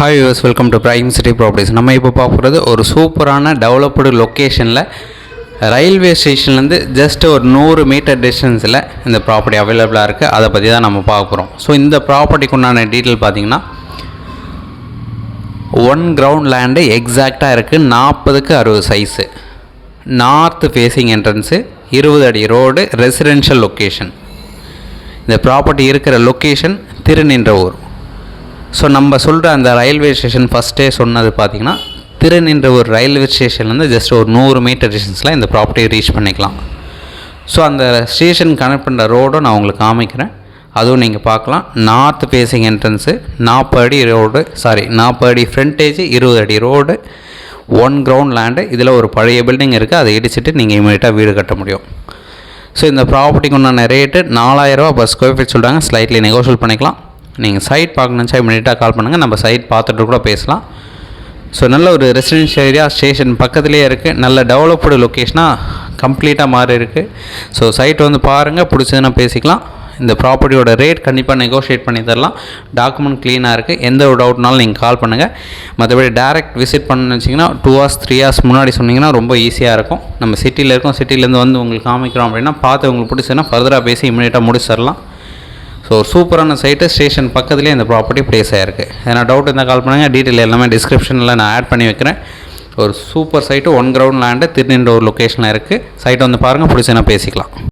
Hi use welcome to prime city properties. நம்ம இப்போ பார்க்குறது ஒரு சூப்பரான டெவலப்டு லொக்கேஷனில் ரயில்வே ஸ்டேஷன்லேருந்து ஜஸ்ட் ஒரு 100 மீட்டர் டிஸ்டன்ஸில் இந்த ப்ராப்பர்ட்டி அவைலபிளாக இருக்குது. அதை பற்றி தான் நம்ம பார்க்க போகிறோம். ஸோ இந்த ப்ராப்பர்ட்டிக்கு உண்டான டீட்டெயில் பார்த்திங்கன்னா 1 கிரவுண்ட் லேண்டு எக்ஸாக்டாக இருக்குது. 40க்கு 60 சைஸு, நார்த் ஃபேஸிங் என்ட்ரன்ஸு, 20 அடி ரோடு, ரெசிடென்ஷியல் லொக்கேஷன். இந்த ப்ராப்பர்ட்டி இருக்கிற லொக்கேஷன் திருநின்றவூர். ஸோ நம்ம சொல்கிற அந்த ரயில்வே ஸ்டேஷன் ஃபஸ்ட்டே சொன்னது பார்த்திங்கன்னா திருநின்றவூர் ரயில்வே ஸ்டேஷன்லேருந்து ஜஸ்ட் ஒரு 100 மீட்டர் டிஸ்டன்ஸில் இந்த ப்ராப்பர்ட்டியை ரீச் பண்ணிக்கலாம். ஸோ அந்த ஸ்டேஷன் கனெக்ட் பண்ணுற ரோடும் நான் உங்களுக்கு காமிக்கிறேன், அதுவும் நீங்கள் பார்க்கலாம். நார்த் ஃபேஸிங் என்ட்ரன்ஸு, 40 அடி ரோடு, 40 அடி ஃப்ரண்டேஜ், 20 அடி ரோடு, 1 கிரவுண்ட் லேண்டு. இதில் ஒரு பழைய பில்டிங் இருக்குது, அதை இடிச்சிட்டு நீங்கள் இமீடியட்டாக வீடு கட்ட முடியும். ஸோ இந்த ப்ராப்பர்ட்டிக்கு உண்டான ரேட்டு 4000 ரூபா பர் ஸ்கொயர் ஃபீட் சொல்கிறாங்க. ஸ்லைட்லி நெகோஷியேட் பண்ணிக்கலாம். நீங்கள் சைட் பார்க்கணுச்சா இமீடியட்டாக கால் பண்ணுங்கள், நம்ம சைட் பார்த்துட்டு கூட பேசலாம். ஸோ நல்ல ஒரு ரெசிடென்ஷியல் ஏரியா, ஸ்டேஷன் பக்கத்துலேயே இருக்குது, நல்ல டெவலப்டு லொக்கேஷனாக கம்ப்ளீட்டாக மாறி இருக்குது. ஸோ சைட் வந்து பாருங்கள், பிடிச்சதுன்னா பேசிக்கலாம். இந்த ப்ராப்பர்ட்டியோட ரேட் கண்டிப்பாக நெகோஷியேட் பண்ணி தரலாம். டாக்குமெண்ட் க்ளீனாக இருக்குது, எந்த ஒரு டவுட்னாலும் நீங்கள் கால் பண்ணுங்கள். மற்றபடி டேரெக்ட் விசிட் பண்ணணுன்னு வச்சிங்கன்னா 2 hours 3 hours முன்னாடி சொன்னிங்கன்னா ரொம்ப ஈஸியாக இருக்கும். நம்ம சிட்டியில் இருக்கோம், சிட்டிலேருந்து வந்து உங்களுக்கு காமிக்கிறோம் அப்படின்னா பார்த்து உங்களுக்கு பிடிச்சதுன்னா ஃபர்தராக பேசி இமீடியட்டாக முடிச்சு தரலாம். ஸோ சூப்பரான சைட்டு, ஸ்டேஷன் பக்கத்துலேயே இந்த ப்ராப்பர்ட்டி ப்ளேஸ் ஆகிருக்கு. ஏன்னா டவுட் இருந்தால் கால் பண்ணுங்கள், டீட்டெயில் எல்லாமே டிஸ்கிரிப்ஷனில் நான் ஆட் பண்ணி வைக்கிறேன். ஒரு super site, 1 ground land, Thirunindravur லொக்கேஷனில் இருக்குது. சைட்டை வந்து பாருங்கள், பிடிச்சதுன்னா பேசிக்கலாம்.